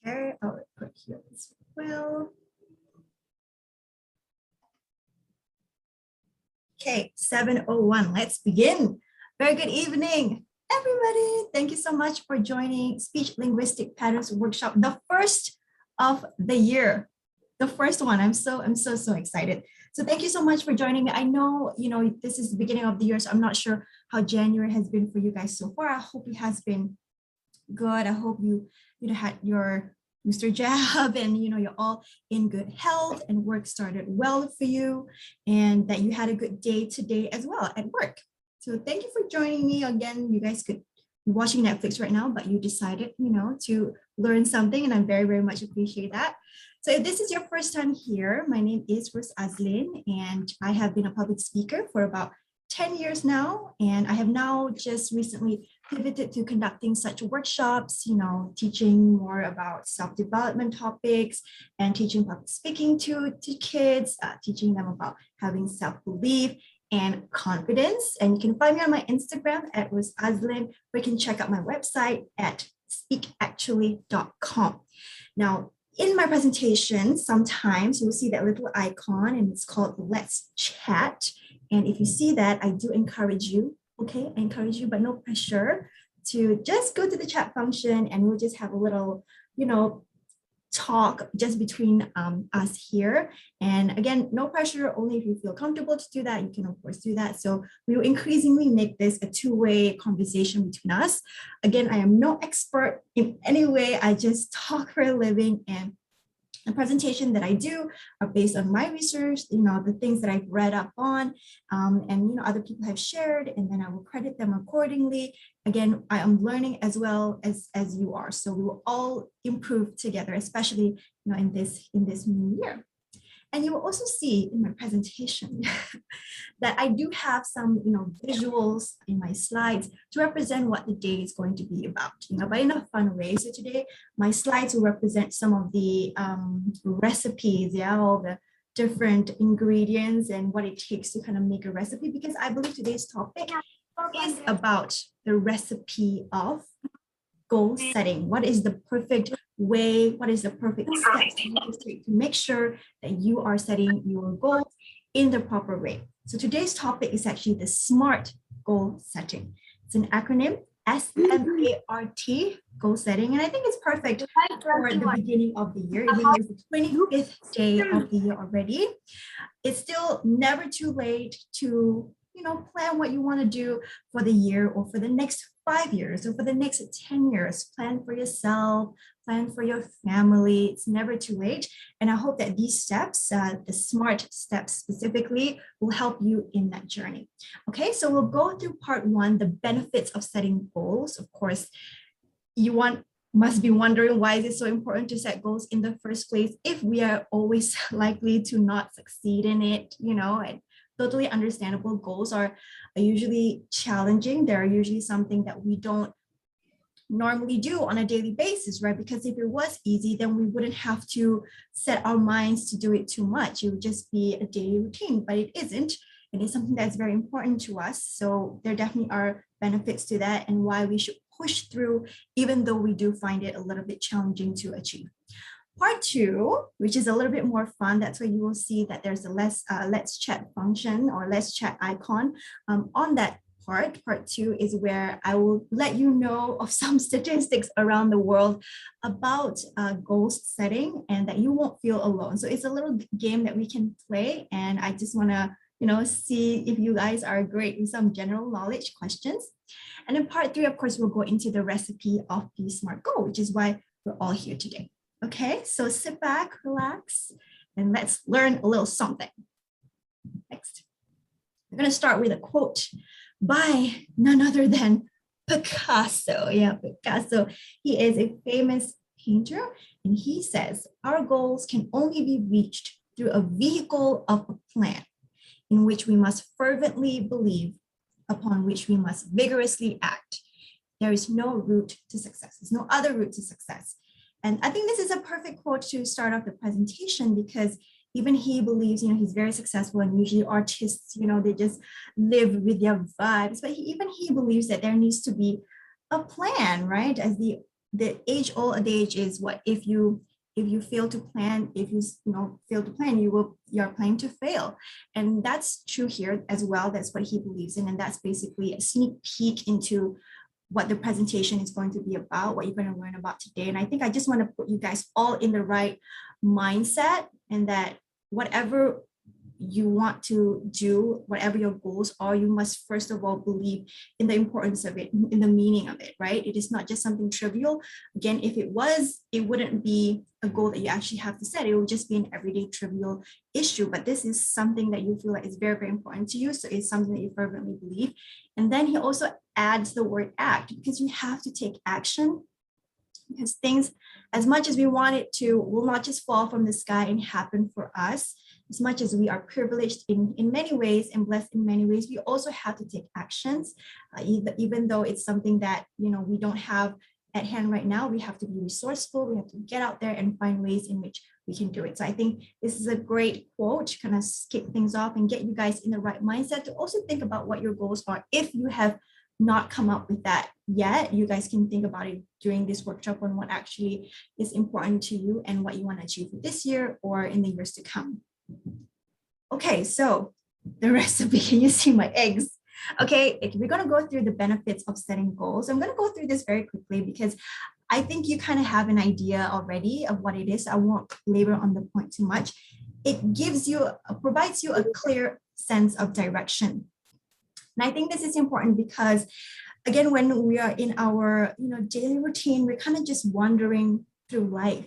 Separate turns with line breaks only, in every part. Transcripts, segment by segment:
Okay, I'll put here as well. Okay, 7:01, let's begin. Very good evening, everybody. Thank you so much for joining Speech Linguistic Patterns Workshop, the first of the year. The first one. I'm so excited. So thank you so much for joining me. I know, this is the beginning of the year, so I'm not sure how January has been for you guys so far. I hope it has been good. I hope you had your Mr. Jab and you're all in good health and work started well for you and that you had a good day today as well at work. So thank you for joining me again. You guys could be watching Netflix right now, but you decided, to learn something, and I very, very much appreciate that. So if this is your first time here, my name is Rose Azlin, and I have been a public speaker for about 10 years now, and I have now just recently pivoted to conducting such workshops, teaching more about self-development topics and teaching public speaking to kids, teaching them about having self-belief and confidence. And you can find me on my Instagram at Rose Azlin, or you can check out my website at speakactually.com. Now, in my presentation, sometimes you'll see that little icon and it's called Let's Chat. And if you see that, I do encourage you, okay? I encourage you, but no pressure, to just go to the chat function and we'll just have a little, talk just between us here. And again, no pressure, only if you feel comfortable to do that, you can of course do that. So we will increasingly make this a two-way conversation between us. Again, I am no expert in any way. I just talk for a living, and the presentation that I do are based on my research, the things that I've read up on, and other people have shared, and then I will credit them accordingly. Again, I am learning as well as you are, so we will all improve together, especially in this new year. And you will also see in my presentation that I do have some, visuals in my slides to represent what the day is going to be about, but in a fun way. So today, my slides will represent some of the recipes, all the different ingredients and what it takes to kind of make a recipe, because I believe today's topic is about the recipe of goal setting. What is the perfect way? What is the perfect steps to take to make sure that you are setting your goals in the proper way? So today's topic is actually the SMART goal setting. It's an acronym, S.M.A.R.T, goal setting. And I think it's perfect for the beginning of the year. Even though it's the 25th day of the year already, it's still never too late to plan what you want to do for the year or for the next 5 years or for the next 10 years. Plan for yourself, plan for your family. It's never too late. And I hope that these steps, the SMART steps specifically, will help you in that journey. Okay, so we'll go through part one, the benefits of setting goals. Of course, you must be wondering, why is it so important to set goals in the first place if we are always likely to not succeed in it, and totally understandable. Goals are usually challenging. They're usually something that we don't normally do on a daily basis, right? Because if it was easy, then we wouldn't have to set our minds to do it too much. It would just be a daily routine, but it isn't. And it's something that's very important to us. So there definitely are benefits to that, and why we should push through, even though we do find it a little bit challenging to achieve. Part two, which is a little bit more fun, that's where you will see that there's a let's chat function or let's chat icon on that part. Part two is where I will let you know of some statistics around the world about goal setting, and that you won't feel alone. So it's a little game that we can play, and I just want to see if you guys are great with some general knowledge questions. And in part three, of course, we'll go into the recipe of the SMART goal, which is why we're all here today. Okay, so sit back, relax, and let's learn a little something. Next, I'm going to start with a quote by none other than Picasso. Yeah, Picasso. He is a famous painter, and he says, "Our goals can only be reached through a vehicle of a plan in which we must fervently believe, upon which we must vigorously act. There is no route to success. There's no other route to success." And I think this is a perfect quote to start off the presentation, because even he believes, he's very successful, and usually artists, they just live with their vibes. But even he believes that there needs to be a plan, right? As the the age-old adage is what if you fail to plan, if you fail to plan, you're planning to fail. And that's true here as well. That's what he believes in. And that's basically a sneak peek into what the presentation is going to be about, what you're going to learn about today. And I think I just want to put you guys all in the right mindset, and that whatever you want to do, whatever your goals are, you must first of all believe in the importance of it, in the meaning of it, right? It is not just something trivial. Again, if it was, it wouldn't be a goal that you actually have to set. It would just be an everyday trivial issue. But this is something that you feel like is very, very important to you. So it's something that you fervently believe. And then he also adds the word act, because you have to take action, because things, as much as we want it to, will not just fall from the sky and happen for us. As much as we are privileged in many ways and blessed in many ways, we also have to take actions, even though it's something that we don't have at hand right now. We have to be resourceful. We have to get out there and find ways in which we can do it. So I think this is a great quote to kind of kick things off and get you guys in the right mindset to also think about what your goals are. If you have not come up with that yet, you guys can think about it during this workshop on what actually is important to you and what you want to achieve this year or in the years to come. Okay, so the recipe, can you see my eggs? Okay, we're going to go through the benefits of setting goals. I'm going to go through this very quickly because I think you kind of have an idea already of what it is. I won't labor on the point too much. It provides you a clear sense of direction. And I think this is important because, again, when we are in our daily routine, we're kind of just wandering through life,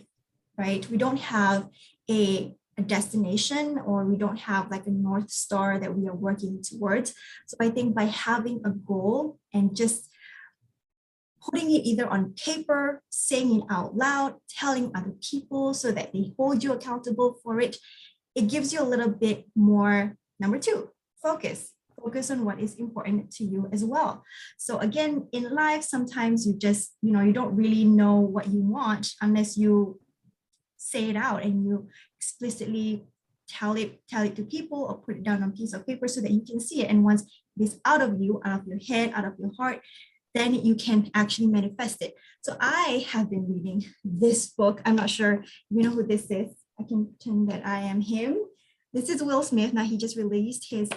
right? We don't have a destination, or we don't have like a North Star that we are working towards. So I think by having a goal and just putting it either on paper, saying it out loud, telling other people so that they hold you accountable for it, it gives you a little bit more, number two, focus on what is important to you as well. So again, in life, sometimes you just, you don't really know what you want unless you say it out and you explicitly tell it to people or put it down on a piece of paper so that you can see it. And once it is out of you, out of your head, out of your heart, then you can actually manifest it. So I have been reading this book. I'm not sure you know who this is. I can pretend that I am him. This is Will Smith. Now he just released his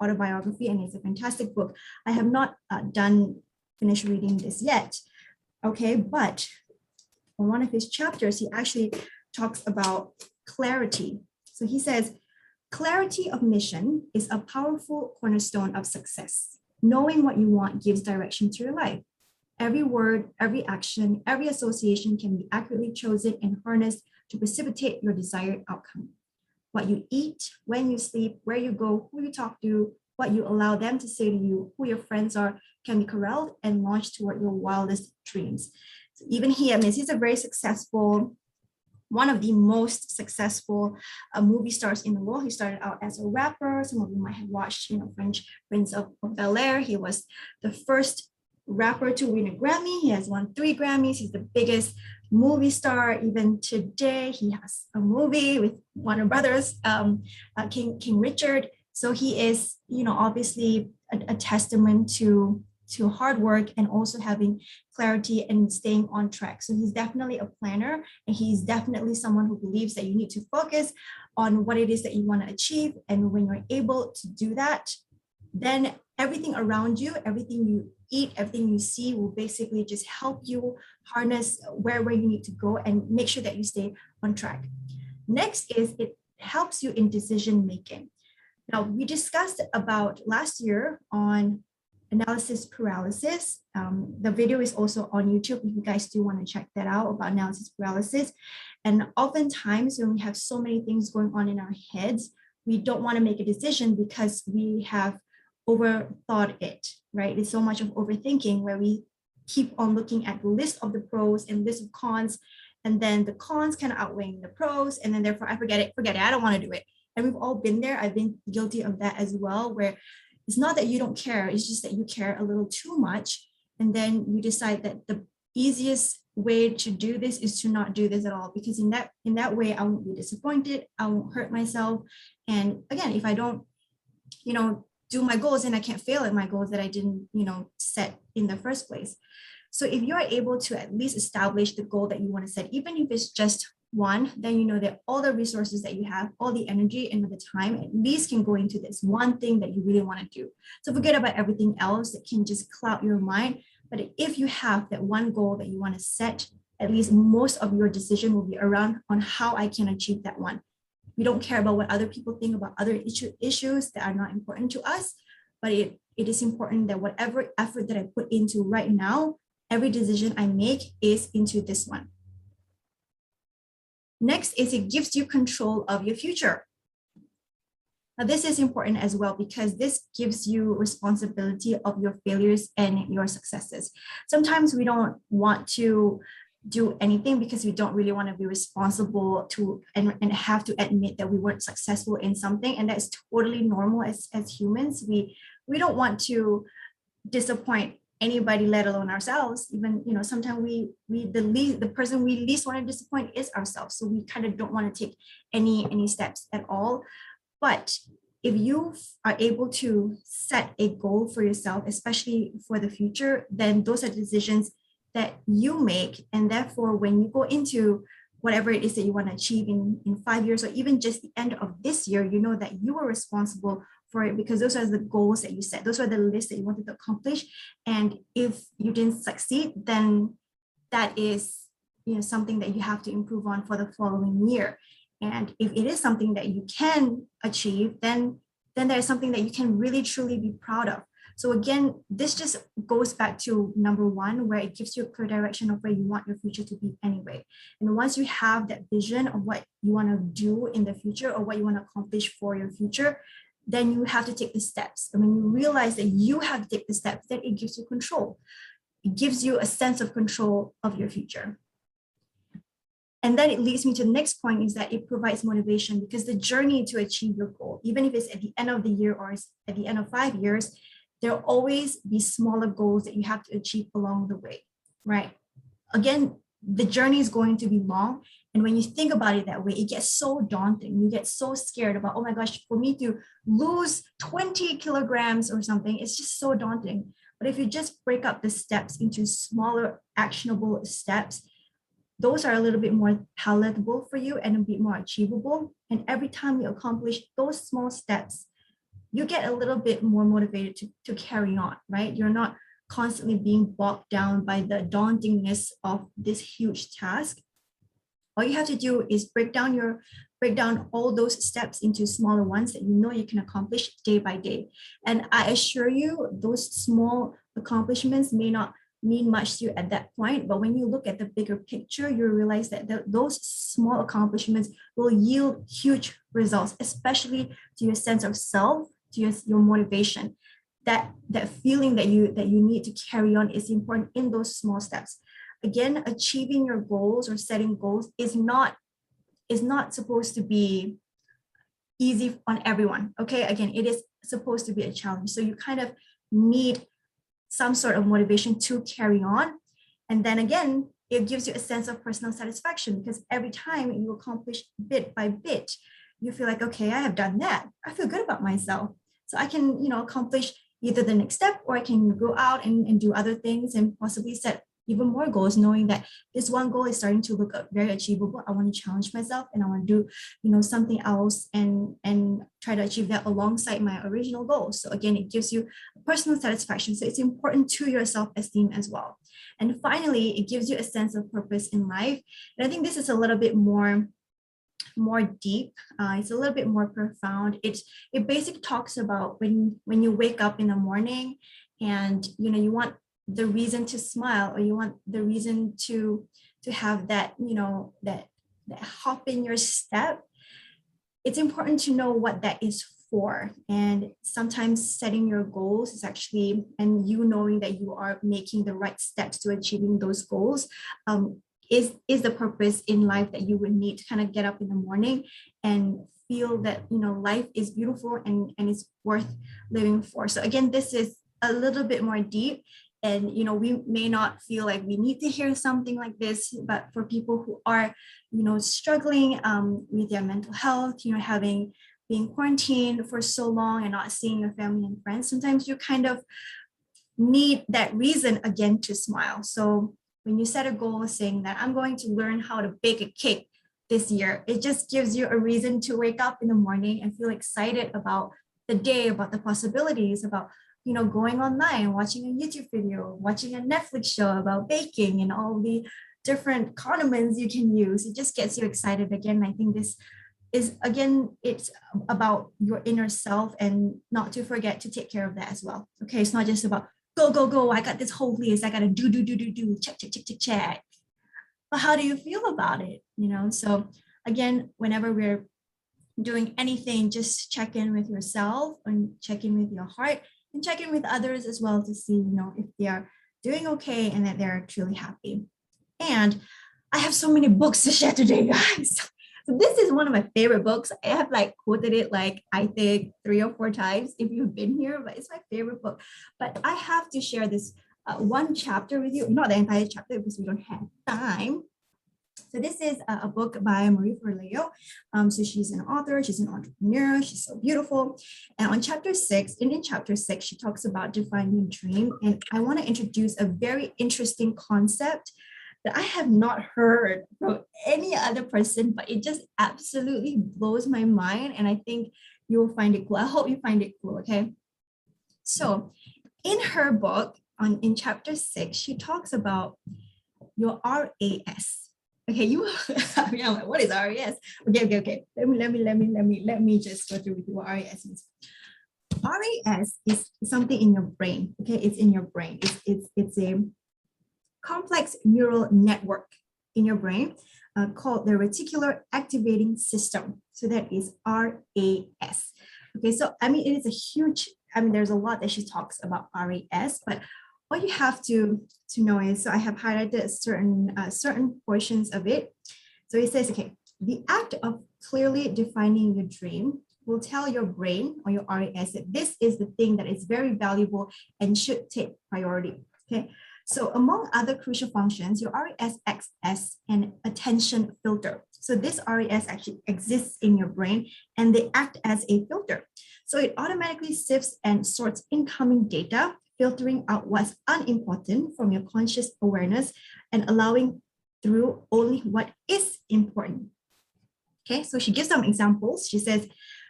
autobiography, and it's a fantastic book. I have not finished reading this yet. Okay, but on one of his chapters, he actually talks about clarity. So he says, clarity of mission is a powerful cornerstone of success. Knowing what you want gives direction to your life. Every word, every action, every association can be accurately chosen and harnessed to precipitate your desired outcome. What you eat, when you sleep, where you go, who you talk to, what you allow them to say to you, who your friends are, can be corralled and launched toward your wildest dreams. So even he, he's a very successful, one of the most successful movie stars in the world. He started out as a rapper. Some of you might have watched, French Prince of Bel-Air. He was the first rapper to win a Grammy. He has won 3 Grammys. He's the biggest movie star. Even today, he has a movie with Warner Brothers, King Richard. So he is, obviously a testament to hard work and also having clarity and staying on track. So he's definitely a planner, and he's definitely someone who believes that you need to focus on what it is that you want to achieve. And when you're able to do that, then everything around you, everything you eat, everything you see will basically just help you harness where you need to go and make sure that you stay on track. Next is it helps you in decision making. Now, we discussed about last year on analysis paralysis. The video is also on YouTube if you guys do want to check that out about analysis paralysis. And oftentimes when we have so many things going on in our heads, we don't want to make a decision because we have overthought it, right? It's so much of overthinking where we keep on looking at the list of the pros and list of cons, and then the cons kind of outweighing the pros, and then therefore I forget it, I don't want to do it. And we've all been there. I've been guilty of that as well, where it's not that you don't care, it's just that you care a little too much. And then you decide that the easiest way to do this is to not do this at all, because in that way, I won't be disappointed, I won't hurt myself. And again, if I don't, do my goals, and I can't fail at my goals that I didn't, set in the first place. So if you are able to at least establish the goal that you want to set, even if it's just one, then you know that all the resources that you have, all the energy and the time at least can go into this one thing that you really want to do. So forget about everything else that can just cloud your mind. But if you have that one goal that you want to set, at least most of your decision will be around on how I can achieve that one. We don't care about what other people think about other issues that are not important to us, but it is important that whatever effort that I put into right now, every decision I make is into this one. Next is it gives you control of your future. Now, this is important as well because this gives you responsibility of your failures and your successes. Sometimes we don't want to do anything because we don't really want to be responsible to and have to admit that we weren't successful in something, and that's totally normal as humans. We don't want to disappoint anybody, let alone ourselves. Even, you know, sometimes the person we least want to disappoint is ourselves, so we kind of don't want to take any steps at all. But if you are able to set a goal for yourself, especially for the future, then those are decisions that you make. And therefore, when you go into whatever it is that you want to achieve in 5 years, or even just the end of this year, you know that you are responsible for it because those are the goals that you set. Those are the lists that you wanted to accomplish. And if you didn't succeed, then that is, you know, something that you have to improve on for the following year. And if it is something that you can achieve, then there's something that you can really truly be proud of. So again, this just goes back to number one, where it gives you a clear direction of where you want your future to be anyway. And once you have that vision of what you want to do in the future or what you want to accomplish for your future, then you have to take the steps. And when you realize that you have to take the steps, then it gives you control. It gives you a sense of control of your future. And then it leads me to the next point, is that it provides motivation, because the journey to achieve your goal, even if it's at the end of the year or at the end of 5 years, there'll always be smaller goals that you have to achieve along the way, right? Again, the journey is going to be long. And when you think about it that way, it gets so daunting. You get so scared about, oh my gosh, for me to lose 20 kilograms or something, it's just so daunting. But if you just break up the steps into smaller, actionable steps, those are a little bit more palatable for you and a bit more achievable. And every time you accomplish those small steps, you get a little bit more motivated to carry on, right? You're not constantly being bogged down by the dauntingness of this huge task. All you have to do is break down all those steps into smaller ones that you know you can accomplish day by day. And I assure you, those small accomplishments may not mean much to you at that point, but when you look at the bigger picture, you realize that those small accomplishments will yield huge results, especially to your sense of self, to your motivation. That feeling that you need to carry on is important in those small steps. Again, achieving your goals or setting goals is not supposed to be easy on everyone. Okay, again, it is supposed to be a challenge. So you kind of need some sort of motivation to carry on. And then again, it gives you a sense of personal satisfaction, because every time you accomplish bit by bit, you feel like, okay, I have done that. I feel good about myself. So I can, you know, accomplish either the next step, or I can go out and do other things and possibly set even more goals, knowing that this one goal is starting to look very achievable. I want to challenge myself and I want to do, you know, something else and try to achieve that alongside my original goals. So again, it gives you personal satisfaction. So it's important to your self-esteem as well. And finally, it gives you a sense of purpose in life. And I think this is a little bit more deep. It's a little bit more profound. It basically talks about when you wake up in the morning and, you know, you want the reason to smile, or you want the reason to have that, you know, that hop in your step. It's important to know what that is for. And sometimes setting your goals is actually, and you knowing that you are making the right steps to achieving those goals, is the purpose in life that you would need to kind of get up in the morning and feel that, you know, life is beautiful and it's worth living for. So again, this is a little bit more deep. And, you know, we may not feel like we need to hear something like this, but for people who are, you know, struggling with their mental health, you know, being quarantined for so long and not seeing your family and friends, sometimes you kind of need that reason again to smile. So when you set a goal saying that I'm going to learn how to bake a cake this year, it just gives you a reason to wake up in the morning and feel excited about the day, about the possibilities, about going online, watching a YouTube video, watching a Netflix show about baking and all the different condiments you can use. It just gets you excited again. I think this is, again, it's about your inner self, and not to forget to take care of that as well. Okay, it's not just about go, go, go, I got this whole list, I got to do, check, check, check, check, check. But how do you feel about it? So again, whenever we're doing anything, just check in with yourself and check in with your heart and check in with others as well to see, if they are doing okay and that they're truly happy. And I have so many books to share today, guys. So this is one of my favorite books. I have quoted it I think 3 or 4 times if you've been here, but it's my favorite book. But I have to share this one chapter with you, not the entire chapter because we don't have time. So this is a book by Marie Forleo. So she's an author, she's an entrepreneur, she's so beautiful. And on chapter 6, in chapter 6, she talks about defining a dream. And I want to introduce a very interesting concept that I have not heard from any other person, but it just absolutely blows my mind. And I think you will find it cool. I hope you find it cool, okay? So in her book, in chapter 6, she talks about your RAS. Okay, I mean, I'm like, what is RAS? Okay. Let me just go through with you what RAS is. RAS is something in your brain. Okay, it's in your brain. It's a complex neural network in your brain called the reticular activating system. So that is RAS. Okay, so I mean, it is a huge, there's a lot that she talks about RAS, but what you have to know is, so I have highlighted certain portions of it. So it says, okay, the act of clearly defining your dream will tell your brain or your RAS that this is the thing that is very valuable and should take priority. Okay, so among other crucial functions, your RAS acts as an attention filter. So this RAS actually exists in your brain and they act as a filter. So it automatically sifts and sorts incoming data, filtering out what's unimportant from your conscious awareness and allowing through only what is important. Okay, so she gives some examples. She says,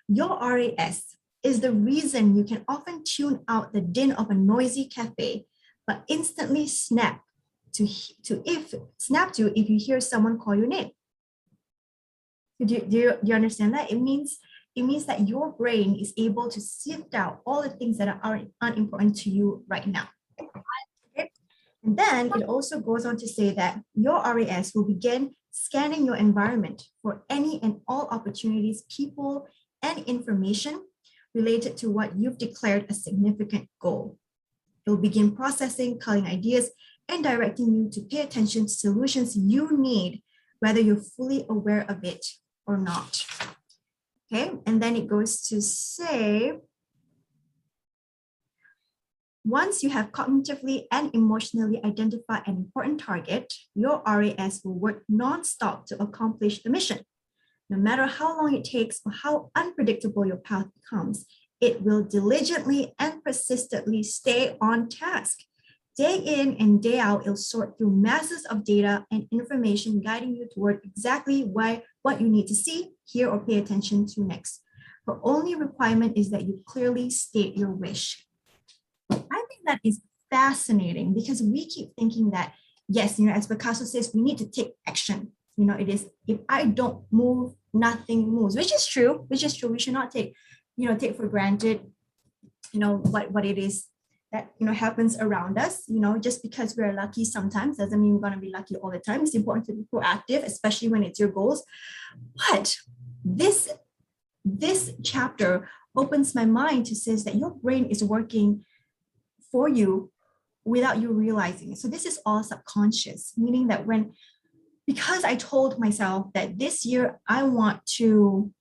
your RAS is the reason you can often tune out the din of a noisy cafe, but instantly snap to if you hear someone call your name. Do you understand that? It means that your brain is able to sift out all the things that are unimportant to you right now. Okay? And then it also goes on to say that your RAS will begin scanning your environment for any and all opportunities, people, and information related to what you've declared a significant goal. It will begin processing, culling ideas, and directing you to pay attention to solutions you need, whether you're fully aware of it or not. Okay, and then it goes to say, once you have cognitively and emotionally identified an important target, your RAS will work nonstop to accomplish the mission. No matter how long it takes or how unpredictable your path becomes, it will diligently and persistently stay on task. Day in and day out, it'll sort through masses of data and information, guiding you toward exactly what you need to see, hear, or pay attention to next. The only requirement is that you clearly state your wish. I think that is fascinating because we keep thinking that, yes, as Picasso says, we need to take action. It is, if I don't move, nothing moves, which is true. We should not take for granted, what it is that happens around us. Just because we're lucky sometimes doesn't mean we're going to be lucky all the time. It's important to be proactive, especially when it's your goals. But this chapter opens my mind to say that your brain is working for you without you realizing it. So this is all subconscious, meaning that because I told myself that this year I want to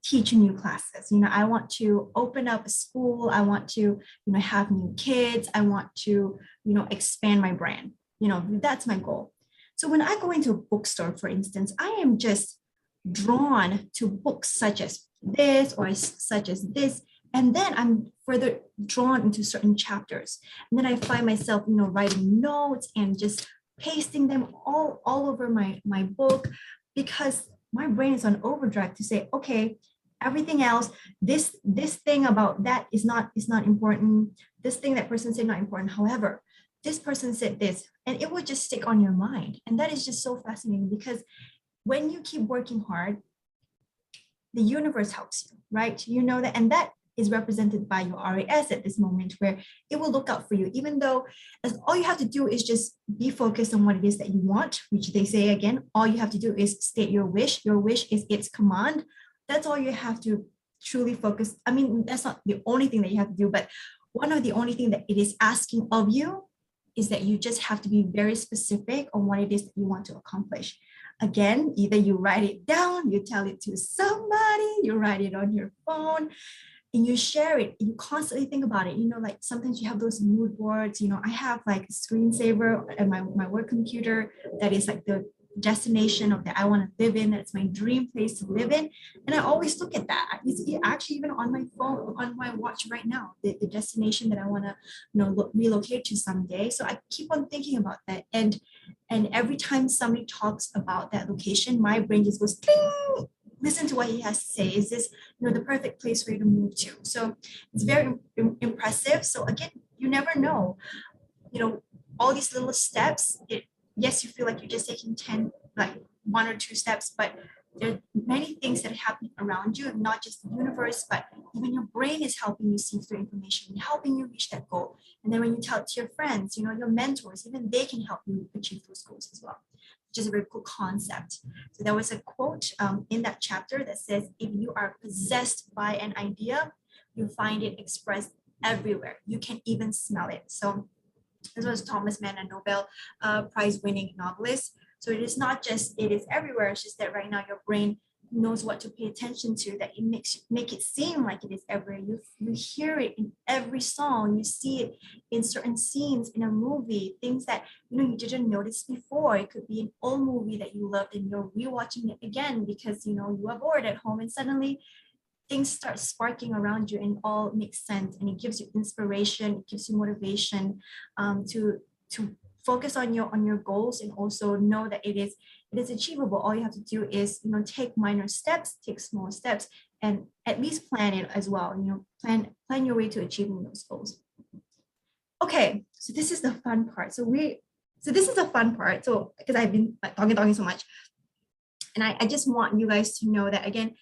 teach new classes. I want to open up a school. I want to, have new kids. I want to, expand my brand. That's my goal. So when I go into a bookstore, for instance, I am just drawn to books such as this or such as this. And then I'm further drawn into certain chapters. And then I find myself, writing notes and just pasting them all over my book, because my brain is on overdrive to say, okay, everything else, this thing about that is not important. This thing that person said not important. However, this person said this, and it would just stick on your mind. And that is just so fascinating, because when you keep working hard, the universe helps you, right? You know that, and that is represented by your RAS at this moment, where it will look out for you, even though as all you have to do is just be focused on what it is that you want, which they say again, all you have to do is state your wish. Your wish is its command. That's all you have to truly focus. I mean, that's not the only thing that you have to do, but one of the only thing that it is asking of you is that you just have to be very specific on what it is that you want to accomplish. Again, either you write it down, you tell it to somebody, you write it on your phone, and you share it. You constantly think about it. Like sometimes you have those mood boards. I have like a screensaver at my work computer that is like the destination of that I want to live in. That's my dream place to live in. And I always look at that. It's actually even on my phone, on my watch right now, the destination that I want to relocate to someday. So I keep on thinking about that. And every time somebody talks about that location, my brain just goes, ding! Listen to what he has to say. Is this the perfect place for you to move to? So it's very impressive. So again, you never know, all these little steps. Yes, you feel like you're just taking 10, like 1 or 2 steps, but there are many things that happen around you, not just the universe, but even your brain is helping you see through information, helping you reach that goal. And then when you tell it to your friends, your mentors, even they can help you achieve those goals as well, which is a very cool concept. So there was a quote in that chapter that says, if you are possessed by an idea, you find it expressed everywhere. You can even smell it. So this was Thomas Mann, a Nobel Prize-winning novelist. So it is not just it is everywhere. It's just that right now your brain knows what to pay attention to. That it make it seem like it is everywhere. You hear it in every song. You see it in certain scenes in a movie. Things that you didn't notice before. It could be an old movie that you loved and you're rewatching it again because you are bored at home and suddenly things start sparking around you and all makes sense, and it gives you inspiration, it gives you motivation to focus on your goals, and also know that it is achievable. All you have to do is take minor steps, take small steps, and at least plan it as well. Plan your way to achieving those goals. Okay, so this is the fun part. So this is the fun part. So because I've been talking so much, and I just want you guys to know that again,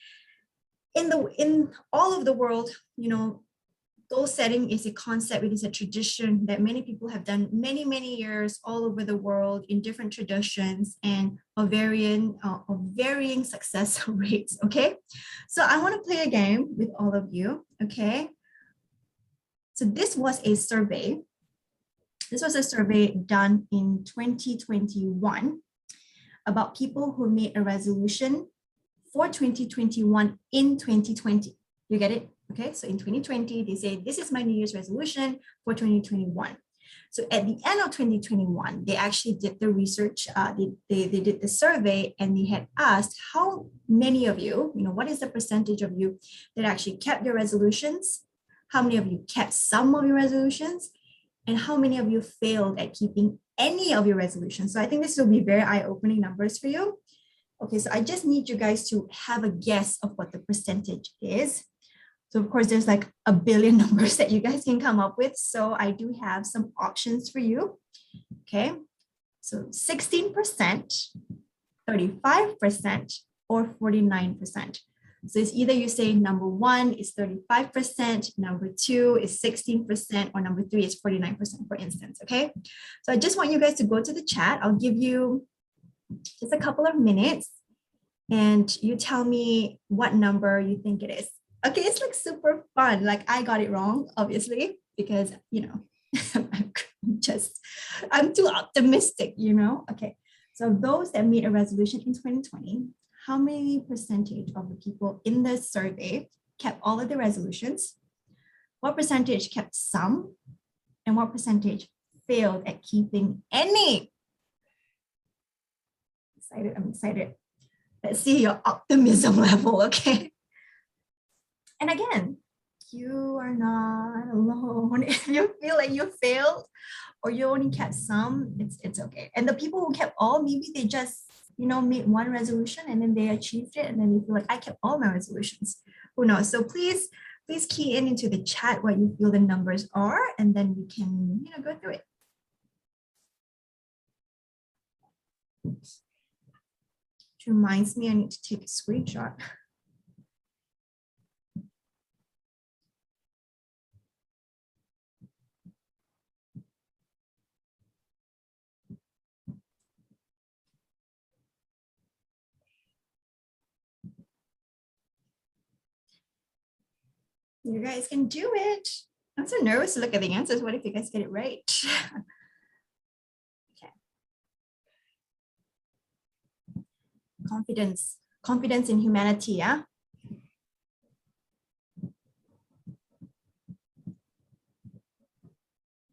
in all of the world, goal setting is a concept. It is a tradition that many people have done many years all over the world in different traditions and of varying success rates. Okay, so I want to play a game with all of you. Okay, so this was a survey. This was a survey done in 2021 about people who made a resolution for 2021 in 2020. You get it? Okay, so in 2020, they say, this is my New Year's resolution for 2021. So at the end of 2021, they actually did the research, they did the survey, and they had asked how many of you, what is the percentage of you that actually kept your resolutions? How many of you kept some of your resolutions? And how many of you failed at keeping any of your resolutions? So I think this will be very eye-opening numbers for you. Okay, so I just need you guys to have a guess of what the percentage is. So of course, there's like a billion numbers that you guys can come up with. So I do have some options for you. Okay, so 16%, 35%, or 49%. So it's either you say number 1 is 35%, number 2 is 16%, or number 3 is 49%, for instance. Okay, so I just want you guys to go to the chat. I'll give you just a couple of minutes and you tell me what number you think it is. Okay, it's like super fun. Like I got it wrong, obviously, because, I'm too optimistic, Okay, so those that made a resolution in 2020, how many percentage of the people in the survey kept all of the resolutions? What percentage kept some? And what percentage failed at keeping any? I'm excited. Let's see your optimism level, okay? And again, you are not alone. If you feel like you failed or you only kept some, it's okay. And the people who kept all, maybe they just, made one resolution and then they achieved it. And then you feel like I kept all my resolutions. Who knows? So please key in into the chat what you feel the numbers are, and then we can, go through it. Which reminds me, I need to take a screenshot. You guys can do it. I'm so nervous to look at the answers. What if you guys get it right? Okay. Confidence in humanity, yeah?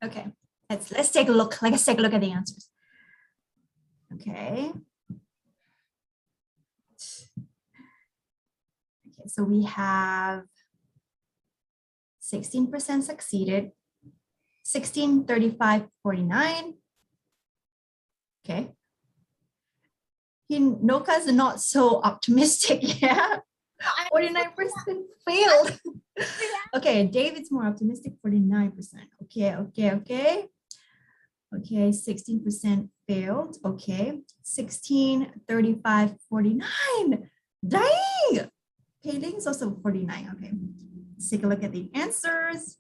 Okay, let's take a look. Let's take a look at the answers. Okay. Okay, so we have 16% succeeded, 16, 35, 49. Okay. Noka's not so optimistic, yeah. 49% failed. Okay, David's more optimistic, 49%. Okay. Okay, 16% failed. Okay, 16, 35, 49. Dang! Pei is also 49. Okay, let's take a look at the answers.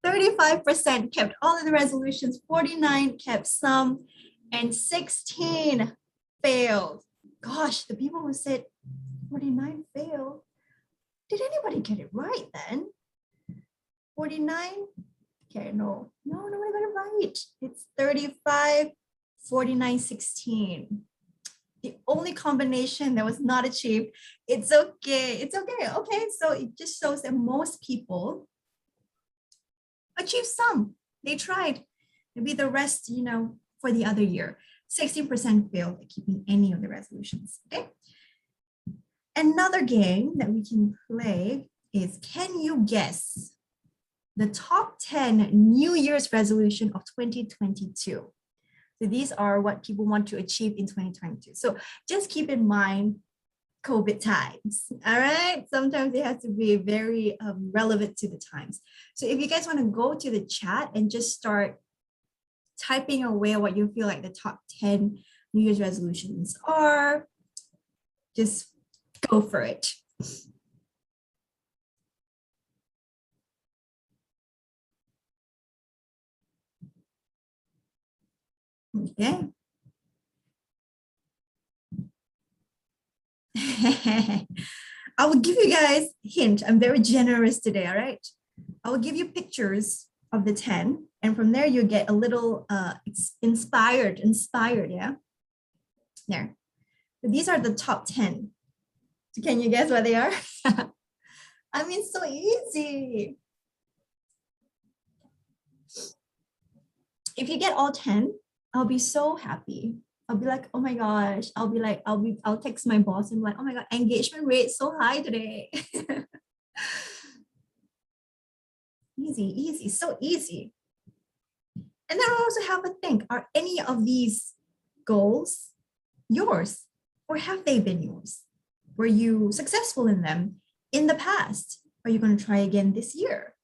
35% kept all of the resolutions, 49 kept some, and 16 failed. Gosh, the people who said 49 failed, did anybody get it right then? 49? Okay, no, nobody got it right. It's 35, 49, 16. The only combination that was not achieved. It's okay. Okay, so it just shows that most people achieved some. They tried. Maybe the rest, for the other year. 16% failed at keeping any of the resolutions. Okay. Another game that we can play is, can you guess the top 10 New Year's resolution of 2022? So these are what people want to achieve in 2022. So just keep in mind COVID times, all right? Sometimes it has to be very relevant to the times. So if you guys want to go to the chat and just start typing away what you feel like the top 10 New Year's resolutions are, just go for it. Okay. I will give you guys a hint. I'm very generous today, all right? I will give you pictures of the 10, and from there you get a little inspired, yeah? There. So these are the top 10. So can you guess what they are? I mean, so easy. If you get all 10, I'll be so happy. I'll be like, oh my gosh. I'll text my boss and be like, oh my God, engagement rate so high today. Easy, so easy. And then I also have a think, are any of these goals yours, or have they been yours? Were you successful in them in the past? Are you going to try again this year?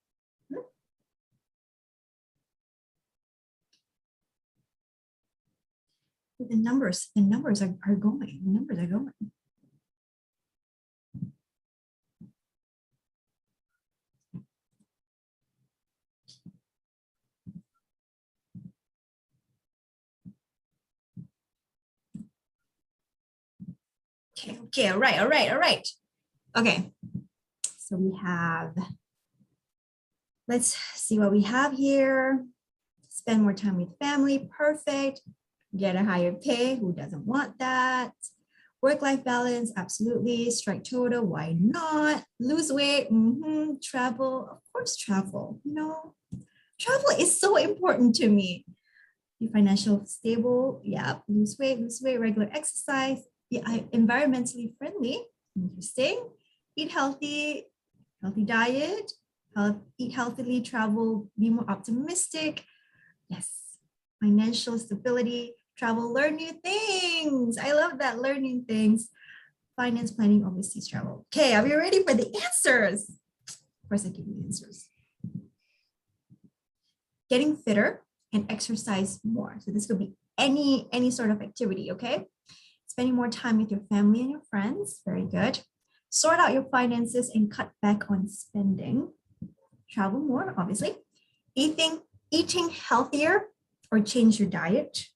The numbers are going. Okay, all right. Okay, so we have, let's see what we have here. Spend more time with family, perfect. Get a higher pay, who doesn't want that? Work-life balance, absolutely. Strike total, why not? Lose weight, travel, of course travel. Travel is so important to me. Be financially stable, yeah. Lose weight, regular exercise. Yeah, environmentally friendly, interesting. eat healthy, healthy diet, eat healthily, travel, be more optimistic. Yes, financial stability, travel, learn new things. I love that, learn new things. Finance, planning, overseas travel. Okay, are we ready for the answers? Of course, I give you the answers. Getting fitter and exercise more. So this could be any sort of activity, okay? Spending more time with your family and your friends. Very good. Sort out your finances and cut back on spending. Travel more, obviously. Eating healthier or change your diet.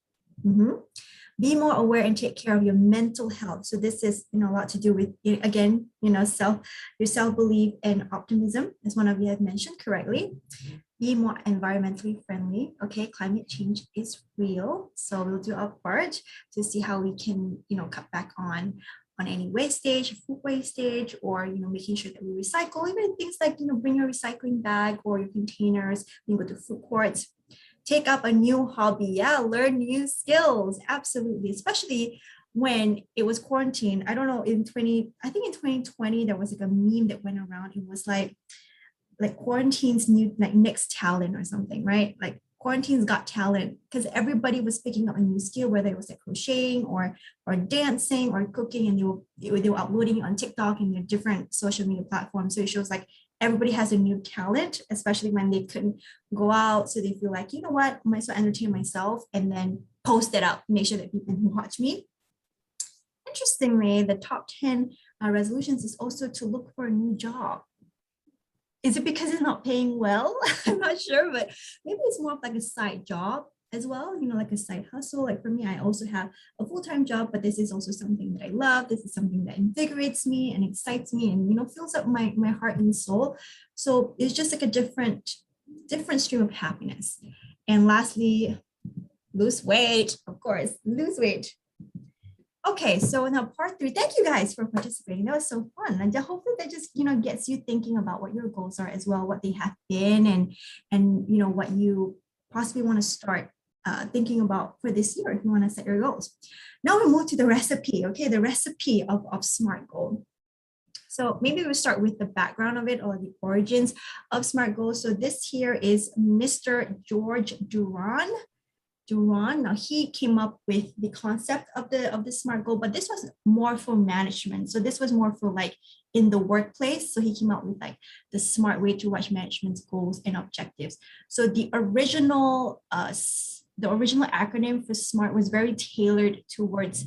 Be more aware and take care of your mental health. So this is, a lot to do with, again, your self-belief and optimism, as one of you have mentioned correctly. Be more environmentally friendly. Okay, climate change is real. So we'll do our part to see how we can, cut back on any wastage, food wastage, or, making sure that we recycle, even things like, bring your recycling bag or your containers when you go to food courts. Take up a new hobby. Yeah, learn new skills. Absolutely. Especially when it was quarantine. I don't know, in 2020, there was like a meme that went around. It was like quarantine's new, like next talent or something, right? Like quarantine's got talent, because everybody was picking up a new skill, whether it was like crocheting or dancing or cooking, and they were uploading it on TikTok and their different social media platforms. So it shows like everybody has a new talent, especially when they couldn't go out. So they feel like, you know what, I might as well entertain myself and then post it up, make sure that people can watch me. Interestingly, the top 10 resolutions is also to look for a new job. Is it because it's not paying well? I'm not sure, but maybe it's more of like a side job as well, like a side hustle. Like for me, I also have a full-time job, but this is also something that I love. This is something that invigorates me and excites me and, fills up my heart and soul. So it's just like a different stream of happiness. And lastly, lose weight, of course, lose weight. Okay, so now part 3. Thank you guys for participating. That was so fun. And hopefully that just, gets you thinking about what your goals are as well, what they have been, and what you possibly want to start thinking about for this year if you want to set your goals. Now we move to the recipe. Okay, the recipe of SMART goal. So maybe we'll start with the background of it, or the origins of SMART goals. So this here is Mr. George Duran. Now he came up with the concept of the SMART goal, but this was more for management. So this was more for like in the workplace. So he came up with like the smart way to watch management's goals and objectives. So the original acronym for SMART was very tailored towards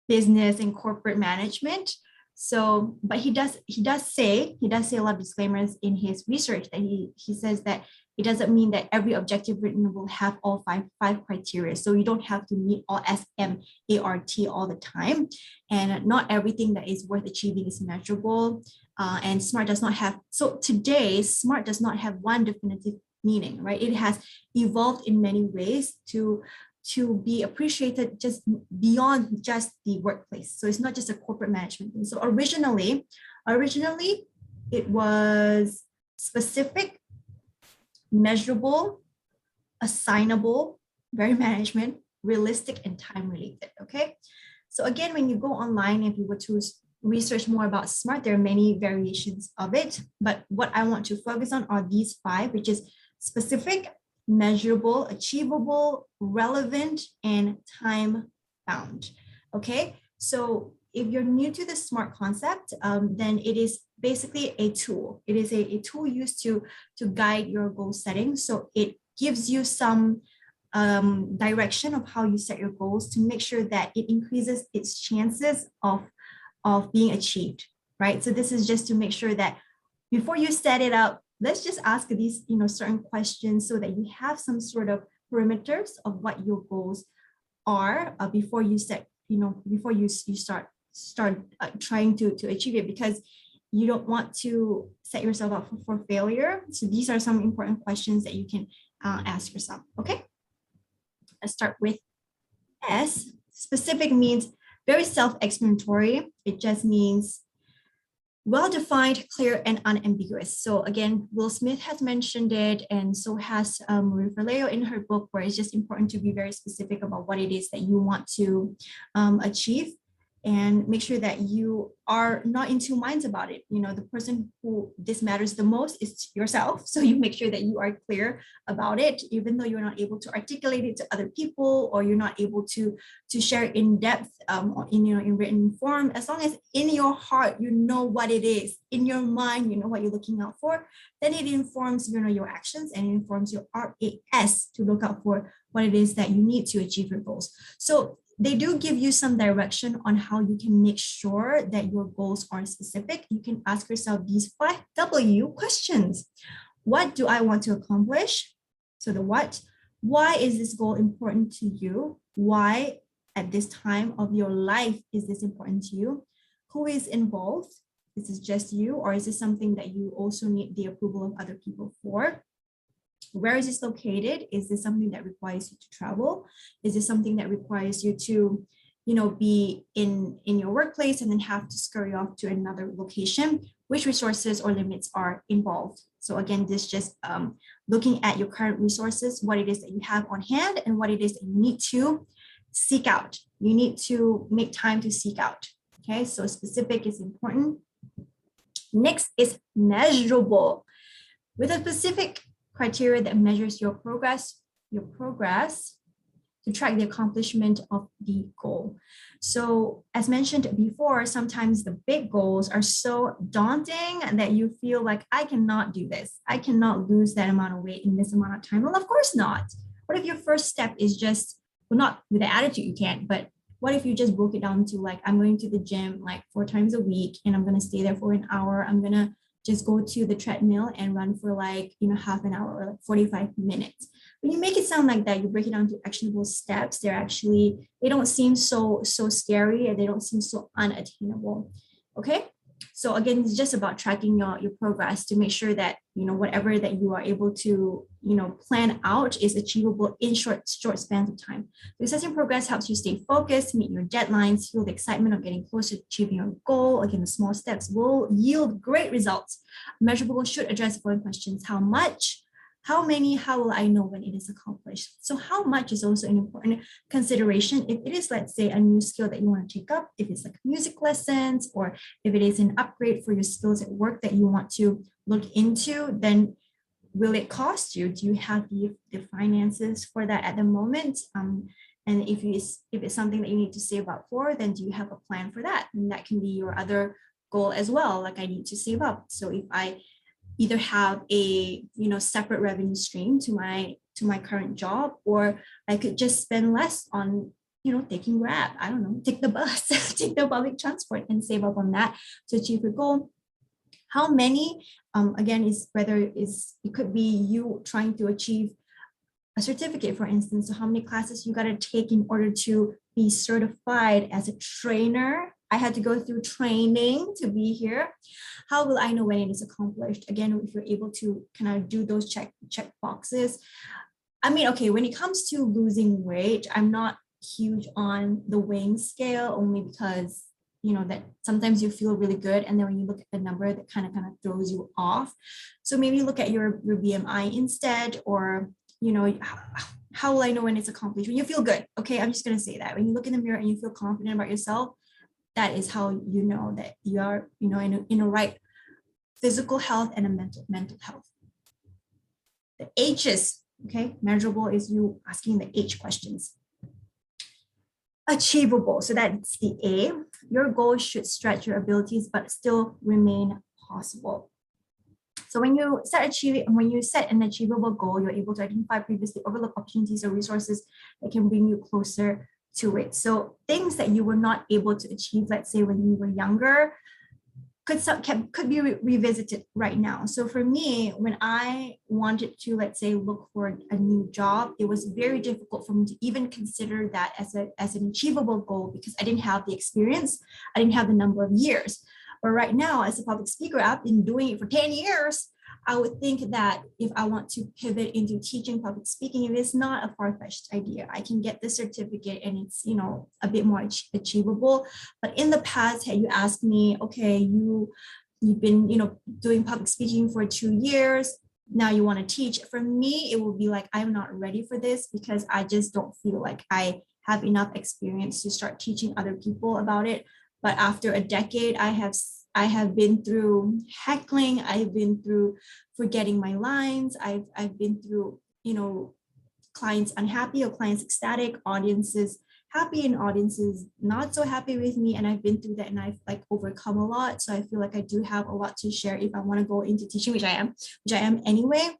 business and corporate management. So, but he does say a lot of disclaimers in his research, that he says that it doesn't mean that every objective written will have all five criteria. So you don't have to meet all S.M.A.R.T all the time. And not everything that is worth achieving is measurable. And SMART does not have, so today, SMART does not have one definitive meaning, right? It has evolved in many ways to be appreciated just beyond just the workplace. So it's not just a corporate management thing. So originally it was specific, measurable, assignable, very management, realistic, and time related. Okay. So again, when you go online, if you were to research more about SMART, there are many variations of it. But what I want to focus on are these 5, which is specific, measurable, achievable, relevant, and time bound. Okay. So if you're new to the SMART concept, then it is basically a tool. It is a tool used to guide your goal setting. So it gives you some direction of how you set your goals to make sure that it increases its chances of being achieved, right? So this is just to make sure that before you set it up, let's just ask these, certain questions so that you have some sort of perimeters of what your goals are before you set, before you start trying to achieve it, because you don't want to set yourself up for failure. So these are some important questions that you can ask yourself. Okay, let's start with S. Specific means very self-explanatory. It just means well-defined, clear, and unambiguous. So again, Will Smith has mentioned it, and so has Marie Forleo in her book, where it's just important to be very specific about what it is that you want to achieve. and make sure that you are not in two minds about it. You know, the person who this matters the most is yourself. So you make sure that you are clear about it, even though you're not able to articulate it to other people, or you're not able to share in depth in written form. As long as in your heart, you know what it is, in your mind, you know what you're looking out for, then it informs, you know, your actions, and it informs your RAS to look out for what it is that you need to achieve your goals. So they do give you some direction on how you can make sure that your goals are specific. You can ask yourself these 5 W questions. What do I want to accomplish? So the what. Why is this goal important to you? Why at this time of your life is this important to you? Who is involved? Is this just you, or is this something that you also need the approval of other people for? Where is this located? Is this something that requires you to travel? Is this something that requires you to, you know, be in your workplace and then have to scurry off to another location? Which resources or limits are involved? So again, this just looking at your current resources, what it is that you have on hand, and what it is that you need to seek out. You need to make time to seek out. Okay, so specific is important. Next is measurable. With a specific criteria that measures your progress to track the accomplishment of the goal. So as mentioned before, sometimes the big goals are so daunting that you feel like, I cannot do this. I cannot lose that amount of weight in this amount of time. Well, of course not. What if your first step is just, well, not with the attitude you can't, but what if you just broke it down to like, I'm going to the gym like 4 times a week and I'm going to stay there for an hour. I'm going to just go to the treadmill and run for like, you know, half an hour or like 45 minutes. When you make it sound like that, you break it down to actionable steps. They don't seem so scary, and they don't seem so unattainable. Okay. So again, it's just about tracking your progress to make sure that, you know, whatever that you are able to, you know, plan out is achievable in short spans of time. So assessing progress helps you stay focused, meet your deadlines, feel the excitement of getting closer to achieving your goal. Again, the small steps will yield great results. Measurable should address the following questions: how much, how many, how will I know when it is accomplished? So how much is also an important consideration. If it is, let's say, a new skill that you want to take up, if it's like music lessons, or if it is an upgrade for your skills at work that you want to look into, then will it cost you? Do you have the finances for that at the moment? And if it's something that you need to save up for, then do you have a plan for that? And that can be your other goal as well. Like, I need to save up. So if I either have a, you know, separate revenue stream to my current job, or I could just spend less on, you know, taking Grab, I don't know, take the bus, take the public transport, and save up on that to achieve your goal. How many, again, is whether it could be you trying to achieve a certificate, for instance. So how many classes you got to take in order to be certified as a trainer? I had to go through training to be here. How will I know when it is accomplished? Again, if you're able to kind of do those check boxes. I mean, okay, when it comes to losing weight, I'm not huge on the weighing scale, only because, you know, that sometimes you feel really good, and then when you look at the number, that kind of throws you off. So maybe look at your BMI instead, or, you know, how will I know when it's accomplished? When you feel good. Okay, I'm just going to say that. When you look in the mirror and you feel confident about yourself, that is how you know that you are, you know, in a right physical health and a mental health. The H's, okay, measurable is you asking the H questions. Achievable, so that's the A. Your goal should stretch your abilities but still remain possible. So when you set an achievable goal, you're able to identify previously overlooked opportunities or resources that can bring you closer to it. So things that you were not able to achieve, let's say when you were younger, could be revisited right now. So for me, when I wanted to, let's say, look for a new job, it was very difficult for me to even consider that as an achievable goal, because I didn't have the experience, I didn't have the number of years. But right now, as a public speaker, I've been doing it for 10 years. I would think that if I want to pivot into teaching public speaking, it is not a far-fetched idea. I can get the certificate and it's, you know, a bit more achievable. But in the past, had you asked me, okay, you've been, you know, doing public speaking for 2 years, now you want to teach. For me, it will be like, I'm not ready for this, because I just don't feel like I have enough experience to start teaching other people about it. But after a decade, I have been through heckling, I've been through forgetting my lines, I've been through, you know, clients unhappy or clients ecstatic, audiences happy and audiences not so happy with me. And I've been through that and I've like overcome a lot. So I feel like I do have a lot to share if I want to go into teaching, which I am anyway.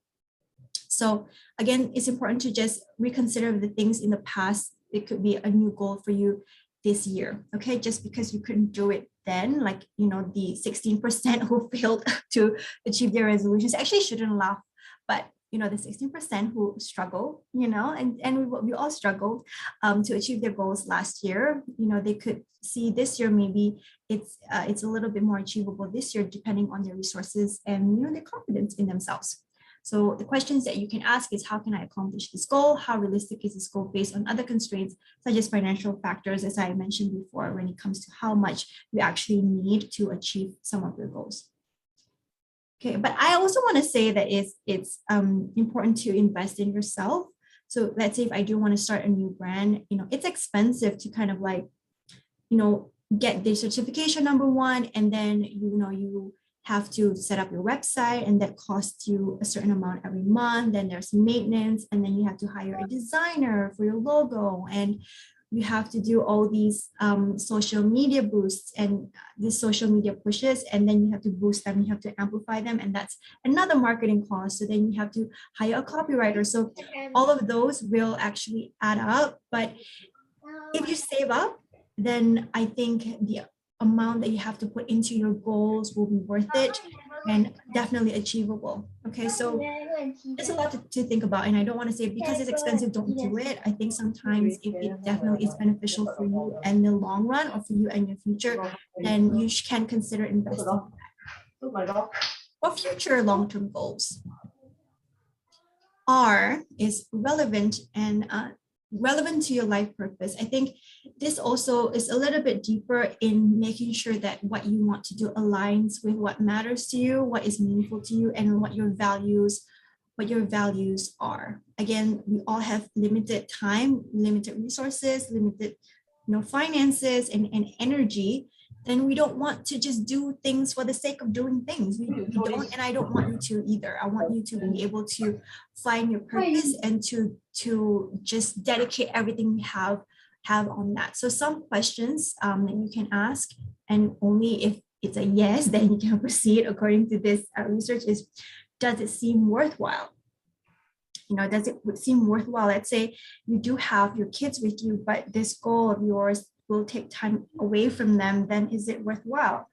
So again, it's important to just reconsider the things in the past. It could be a new goal for you this year. Okay, just because you couldn't do it then, like, you know, the 16% who failed to achieve their resolutions, actually shouldn't laugh, but you know, the 16% who struggle, you know, and we all struggled to achieve their goals last year. You know, they could see this year, maybe it's a little bit more achievable this year, depending on their resources and, you know, their confidence in themselves. So the questions that you can ask is, how can I accomplish this goal? How realistic is this goal based on other constraints, such as financial factors, as I mentioned before, when it comes to how much you actually need to achieve some of your goals. Okay, but I also want to say that it's important to invest in yourself. So let's say if I do want to start a new brand, you know, it's expensive to kind of like, you know, get the certification, number one, and then, you know, you have to set up your website and that costs you a certain amount every month. Then there's maintenance, and then you have to hire a designer for your logo, and you have to do all these social media boosts and these social media pushes, and then you have to boost them, you have to amplify them, and that's another marketing cost. So then you have to hire a copywriter. So all of those will actually add up. But if you save up, then I think the amount that you have to put into your goals will be worth it and definitely achievable. Okay, so there's a lot to think about, and I don't want to say because it's expensive, don't do it. I think sometimes if it definitely is beneficial for you in the long run or for you and your future, then you can consider investing in that for future long-term goals. R is relevant and relevant to your life purpose. I think this also is a little bit deeper in making sure that what you want to do aligns with what matters to you, what is meaningful to you, and what your values are. Again, we all have limited time, limited resources, limited, you know, finances and energy. Then we don't want to just do things for the sake of doing things. We don't, and I don't want you to either. I want you to be able to find your purpose and to just dedicate everything you have on that. So some questions that you can ask, and only if it's a yes, then you can proceed according to this research, is, does it seem worthwhile? You know, does it seem worthwhile? Let's say you do have your kids with you, but this goal of yours will take time away from them, then is it worthwhile?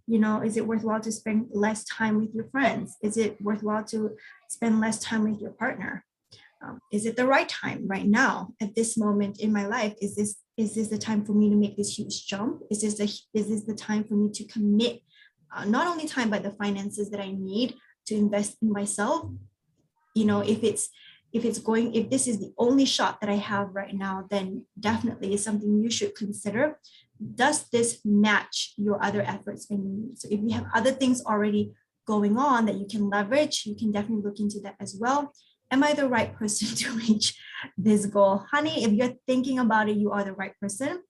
You know, is it worthwhile to spend less time with your friends? Is it worthwhile to spend less time with your partner? Is it the right time right now at this moment in my life? Is this the time for me to make this huge jump? Is this the time for me to commit not only time but the finances that I need to invest in myself? You know, if this is the only shot that I have right now, then definitely it's something you should consider. Does this match your other efforts and needs? So if you have other things already going on that you can leverage, you can definitely look into that as well. Am I the right person to reach this goal? Honey, if you're thinking about it, you are the right person.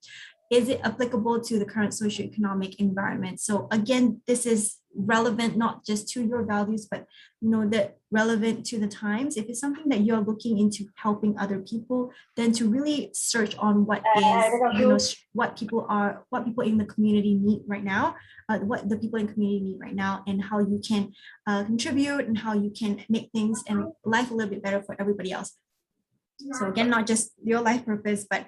Is it applicable to the current socioeconomic environment? So again, this is relevant not just to your values, but you know, that relevant to the times. If it's something that you're looking into helping other people, then to really search on what people in the community need right now, what the people in the community need right now, and how you can contribute and how you can make things and life a little bit better for everybody else. So again, not just your life purpose, but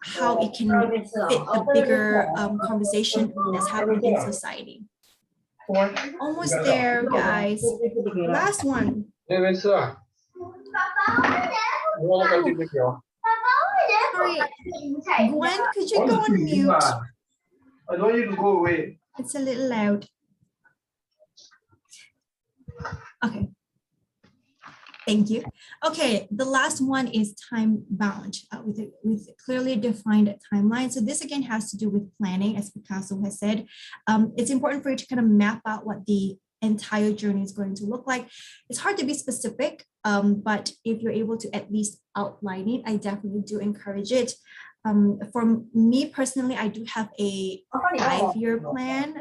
how it can fit the bigger conversation that's happening in society. Almost there, guys. Last one. Sorry, Gwen, could you go on mute?
I don't want you to go away.
It's a little loud. Okay. Thank you. Okay, the last one is time bound with a clearly defined timeline. So this again has to do with planning, as Picasso has said. It's important for you to kind of map out what the entire journey is going to look like. It's hard to be specific, but if you're able to at least outline it, I definitely do encourage it. For me personally, I do have a 5-year plan,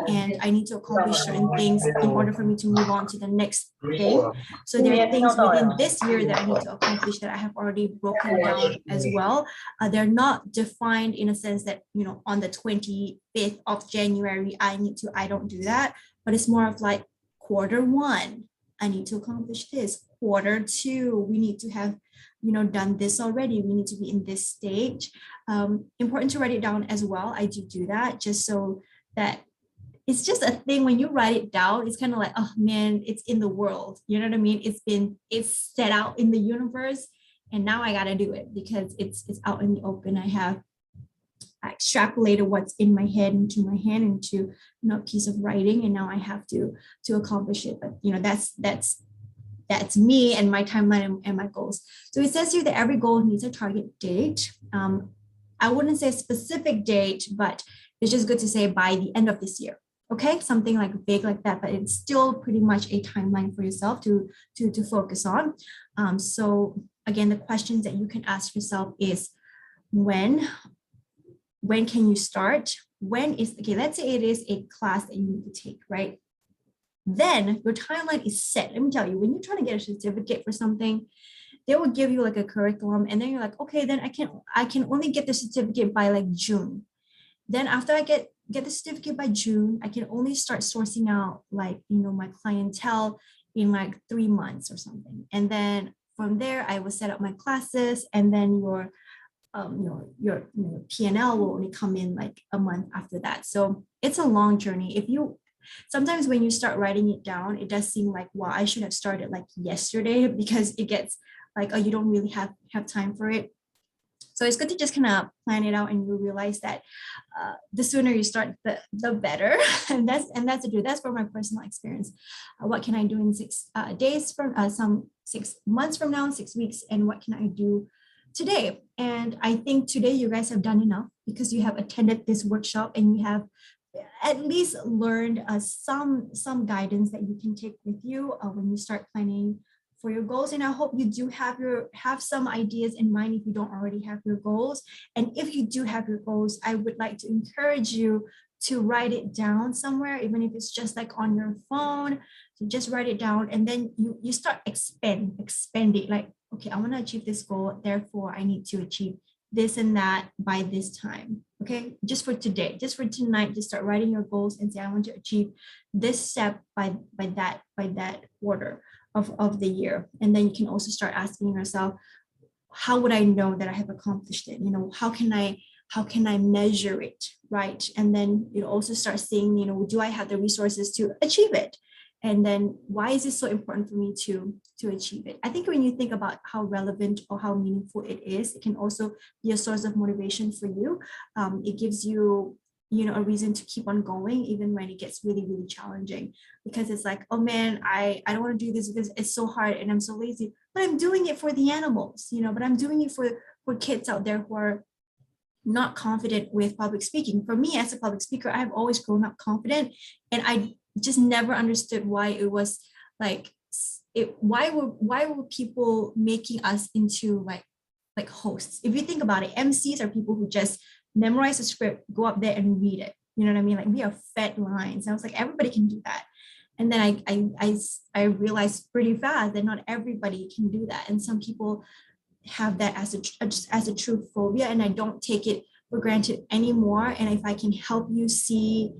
and I need to accomplish certain things in order for me to move on to the next thing. So there are things within this year that I need to accomplish that I have already broken down as well. They're not defined in a sense that, on the 25th of January, I don't do that, but it's more of like Q1, I need to accomplish this. Q2, we need to have done this already. We need to be in this stage. Important to write it down as well. I do that just so that it's just a thing. When you write it down, it's kind of like, oh man, it's in the world. You know what I mean? It's set out in the universe, and now I got to do it because it's out in the open. I extrapolated what's in my head into my hand into a piece of writing, and now I have to accomplish it. But that's me and my timeline and my goals. So it says here that every goal needs a target date. I wouldn't say a specific date, but it's just good to say by the end of this year. Okay, something like big like that, but it's still pretty much a timeline for yourself to focus on. So again, the questions that you can ask yourself is when can you start? Let's say it is a class that you need to take, right? Then your timeline is set. Let me tell you, when you're trying to get a certificate for something, they will give you like a curriculum, and then you're like, okay, then I can only get the certificate by like June. Then after I get the certificate by June, I can only start sourcing out like, my clientele in like 3 months or something. And then from there, I will set up my classes, and then your P&L will only come in like a month after that. So it's a long journey. Sometimes when you start writing it down, it does seem like, wow, I should have started like yesterday, because it gets like, oh, you don't really have time for it. So it's good to just kind of plan it out, and you realize that the sooner you start, the better. and that's the truth. That's from my personal experience. What can I do in 6 days from 6 months from now, 6 weeks, and what can I do today? And I think today you guys have done enough, because you have attended this workshop and you have at least learned some guidance that you can take with you when you start planning for your goals. And I hope you do have some ideas in mind if you don't already have your goals. And if you do have your goals, I would like to encourage you to write it down somewhere, even if it's just like on your phone. So just write it down, and then you start expand it. Like, okay, I want to achieve this goal, therefore I need to achieve this and that by this time. Okay, just for today, just for tonight, just start writing your goals and say, I want to achieve this step by that quarter of the year. And then you can also start asking yourself, how would I know that I have accomplished it? How can I measure it, right? And then you also start seeing, do I have the resources to achieve it? And then why is it so important for me to achieve it? I think when you think about how relevant or how meaningful it is, it can also be a source of motivation for you. It gives you, a reason to keep on going, even when it gets really, really challenging, because it's like, oh man, I don't want to do this because it's so hard and I'm so lazy, but I'm doing it for the animals, but I'm doing it for kids out there who are not confident with public speaking. For me, as a public speaker, I've always grown up confident, and I just never understood why it was like why were people making us into like hosts? If you think about it, MCs are people who just memorize a script, go up there and read it. You know what I mean? Like, we are fed lines. And I was like, everybody can do that. And then I realized pretty fast that not everybody can do that, and some people have that as a true phobia, and I don't take it for granted anymore. And if I can help you see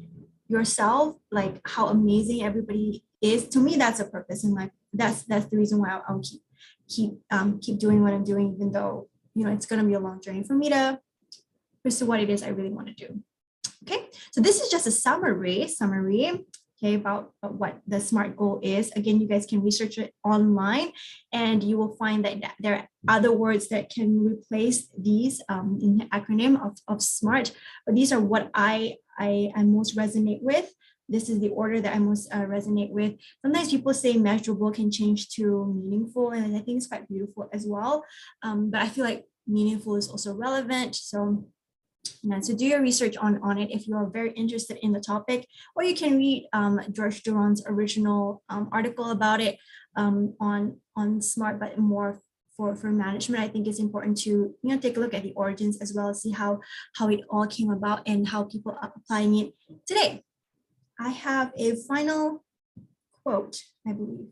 yourself, like how amazing everybody is, to me, that's a purpose in life. That's the reason why I'll keep doing what I'm doing, even though it's going to be a long journey for me to pursue what it is I really want to do. Okay, so this is just a summary. Okay, about what the SMART goal is. Again, you guys can research it online, and you will find that there are other words that can replace these in the acronym of SMART. But these are what I most resonate with. This is the order that I most resonate with. Sometimes people say measurable can change to meaningful, and I think it's quite beautiful as well. But I feel like meaningful is also relevant. So do your research on it if you are very interested in the topic, or you can read George Duran's original article about it on SMART, but more for management, I think it's important to take a look at the origins as well as see how it all came about and how people are applying it today. I have a final quote, I believe.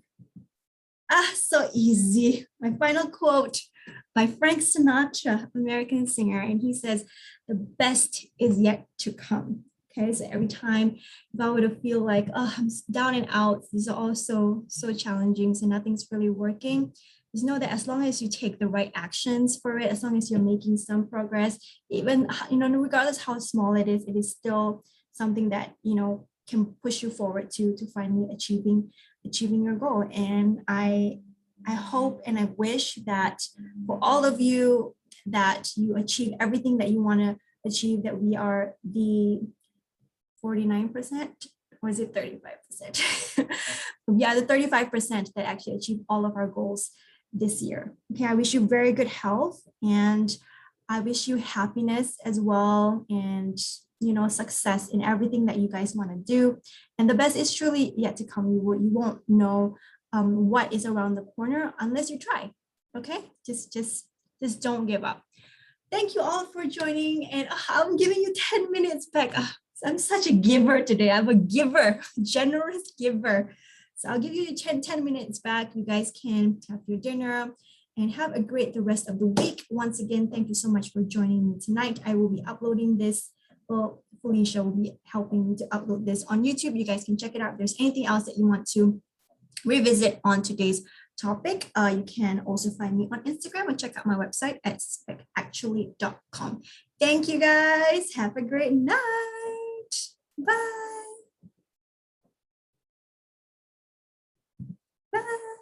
So easy. My final quote by Frank Sinatra, American singer, and he says, "The best is yet to come." Okay, so every time if I were to feel like, oh, I'm down and out, these are all so challenging, so nothing's really working, just know that as long as you take the right actions for it, as long as you're making some progress, even regardless how small it is still something that can push you forward to finally achieving your goal. And I hope and I wish that for all of you that you achieve everything that you want to achieve, that we are the 49%, or is it 35%? Yeah, the 35% that actually achieve all of our goals this year. Okay, I wish you very good health, and I wish you happiness as well, and success in everything that you guys want to do. And the best is truly yet to come. You won't know what is around the corner unless you try. Okay, just don't give up. Thank you all for joining, and I'm giving you 10 minutes back. I'm such a giver today. I'm a giver, generous giver. So I'll give you 10 minutes back. You guys can have your dinner and have a great the rest of the week. Once again, thank you so much for joining me tonight. I will be uploading this. Well, Felicia will be helping me to upload this on YouTube. You guys can check it out. If there's anything else that you want to revisit on today's topic, you can also find me on Instagram or check out my website at specactually.com. Thank you guys. Have a great night. Bye. Bye.